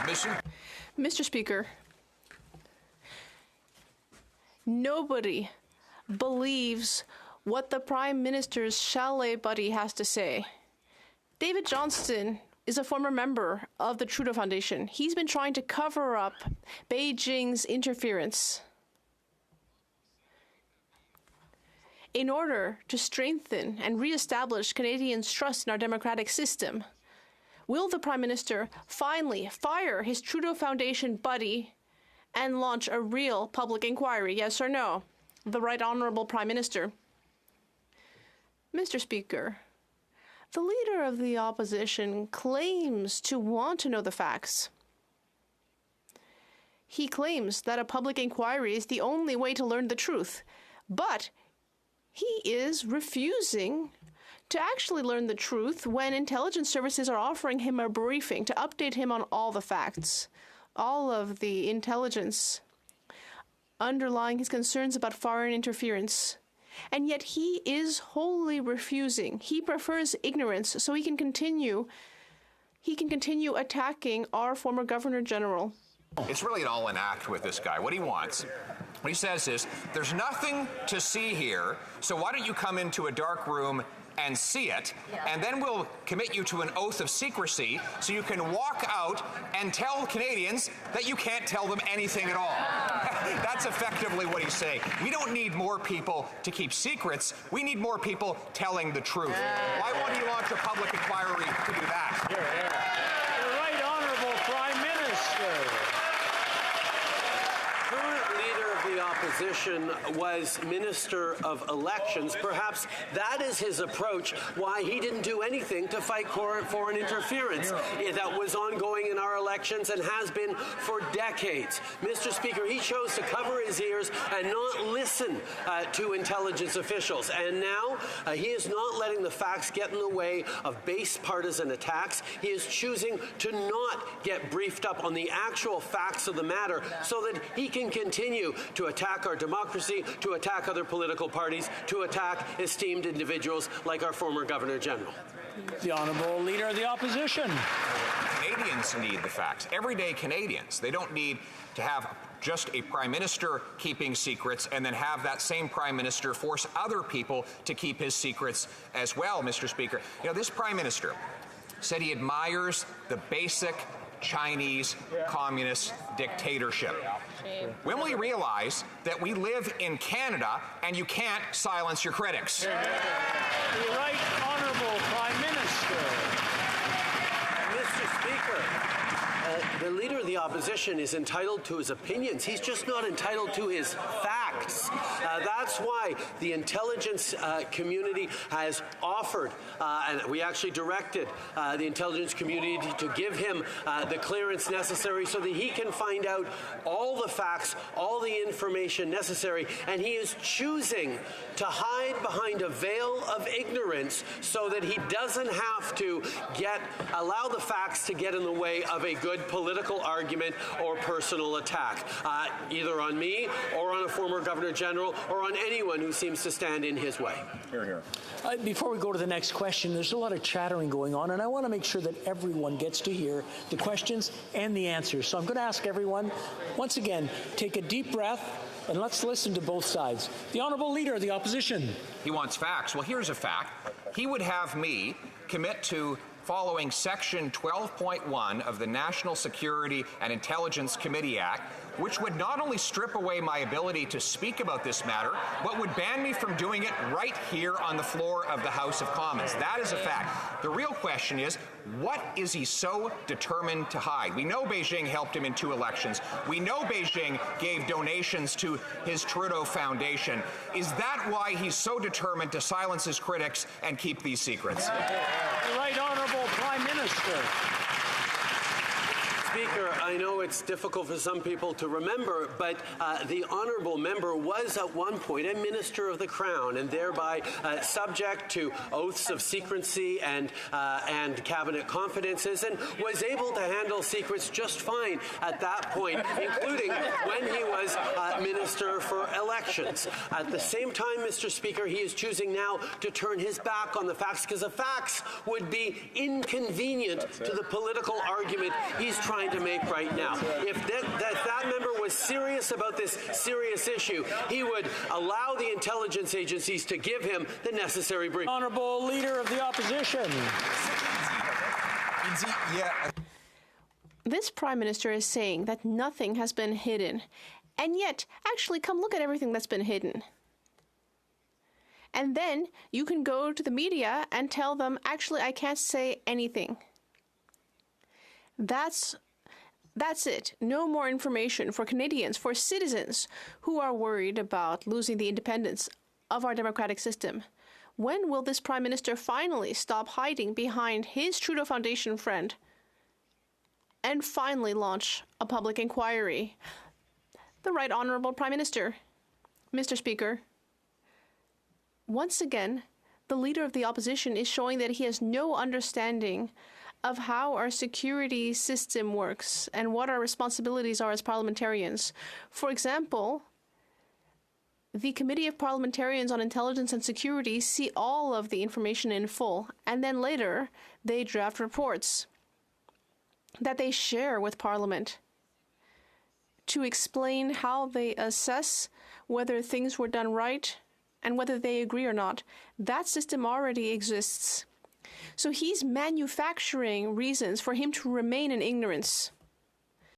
Mr. Speaker, nobody believes what the Prime Minister's chalet buddy has to say. David Johnston is a former member of the Trudeau Foundation. He's been trying to cover up Beijing's interference in order to strengthen and reestablish Canadians' trust in our democratic system. Will the Prime Minister finally fire his Trudeau Foundation buddy and launch a real public inquiry, yes or no? The Right Honourable Prime Minister. Mr. Speaker, the Leader of the Opposition claims to want to know the facts. He claims that a public inquiry is the only way to learn the truth, but he is refusing to actually learn the truth when intelligence services are offering him a briefing to update him on all the facts, all of the intelligence underlying his concerns about foreign interference. And yet he is wholly refusing. He prefers ignorance so he can continue attacking our former Governor General. It's really an all-in act with this guy. What he wants, what he says is, there's nothing to see here, so why don't you come into a dark room and see it, and then we'll commit you to an oath of secrecy so you can walk out and tell Canadians that you can't tell them anything at all. That's effectively what he's saying. We don't need more people to keep secrets. We need more people telling the truth. Why won't he launch a public inquiry to do that? The Right Honourable Prime Minister. Current Leader of the Opposition was Minister of Elections. Perhaps that is his approach, why he didn't do anything to fight foreign interference that was ongoing in our elections and has been for decades. Mr. Speaker, he chose to cover his ears and not listen to intelligence officials. And now he is not letting the facts get in the way of base partisan attacks. He is choosing to not get briefed up on the actual facts of the matter so that he can continue to attack our democracy, to attack other political parties, to attack esteemed individuals like our former Governor General. The Honourable Leader of the Opposition. Canadians need the facts. Everyday Canadians. They don't need to have just a Prime Minister keeping secrets and then have that same Prime Minister force other people to keep his secrets as well, Mr. Speaker. You know, this Prime Minister said he admires the basic Chinese communist dictatorship. When will you realize that we live in Canada and you can't silence your critics? The Right Honourable Prime Minister. Mr. Speaker, the Leader of the Opposition is entitled to his opinions. He's just not entitled to his facts. That's why the intelligence community has offered, and we actually directed the intelligence community to give him the clearance necessary so that he can find out all the facts, all the information necessary, and he is choosing to hide behind a veil of ignorance so that he doesn't have to allow the facts to get in the way of a good political argument or personal attack, either on me or on a former Governor General or on anyone who seems to stand in his way. Hear, hear. Before we go to the next question, there's a lot of chattering going on, and I want to make sure that everyone gets to hear the questions and the answers. So I'm going to ask everyone, once again, take a deep breath and let's listen to both sides. The Honourable Leader of the Opposition. He wants facts. Well, here's a fact. He would have me commit to following Section 12.1 of the National Security and Intelligence Committee Act, which would not only strip away my ability to speak about this matter, but would ban me from doing it right here on the floor of the House of Commons. That is a fact. The real question is, what is he so determined to hide? We know Beijing helped him in 2 elections. We know Beijing gave donations to his Trudeau Foundation. Is that why he's so determined to silence his critics and keep these secrets? The Right Honourable Prime Minister. Speaker, I know it's difficult for some people to remember, but the honourable member was at one point a Minister of the Crown and thereby subject to oaths of secrecy and cabinet confidences, and was able to handle secrets just fine at that point, including when he was Minister for Elections. At the same time, Mr. Speaker, he is choosing now to turn his back on the facts because the facts would be inconvenient to the political argument he's trying trying to make right now. If that member was serious about this serious issue, he would allow the intelligence agencies to give him the necessary brief. Honourable Leader of the Opposition. This Prime Minister is saying that nothing has been hidden. And yet, actually, come look at everything that's been hidden. And then you can go to the media and tell them, actually, I can't say anything. That's it. No more information for Canadians, for citizens who are worried about losing the independence of our democratic system. When will this Prime Minister finally stop hiding behind his Trudeau Foundation friend and finally launch a public inquiry? The Right Honourable Prime Minister. Mr. Speaker, once again, the Leader of the Opposition is showing that he has no understanding of how our security system works and what our responsibilities are as parliamentarians. For example, the Committee of Parliamentarians on Intelligence and Security see all of the information in full, and then later they draft reports that they share with Parliament to explain how they assess whether things were done right and whether they agree or not. That system already exists. So he's manufacturing reasons for him to remain in ignorance.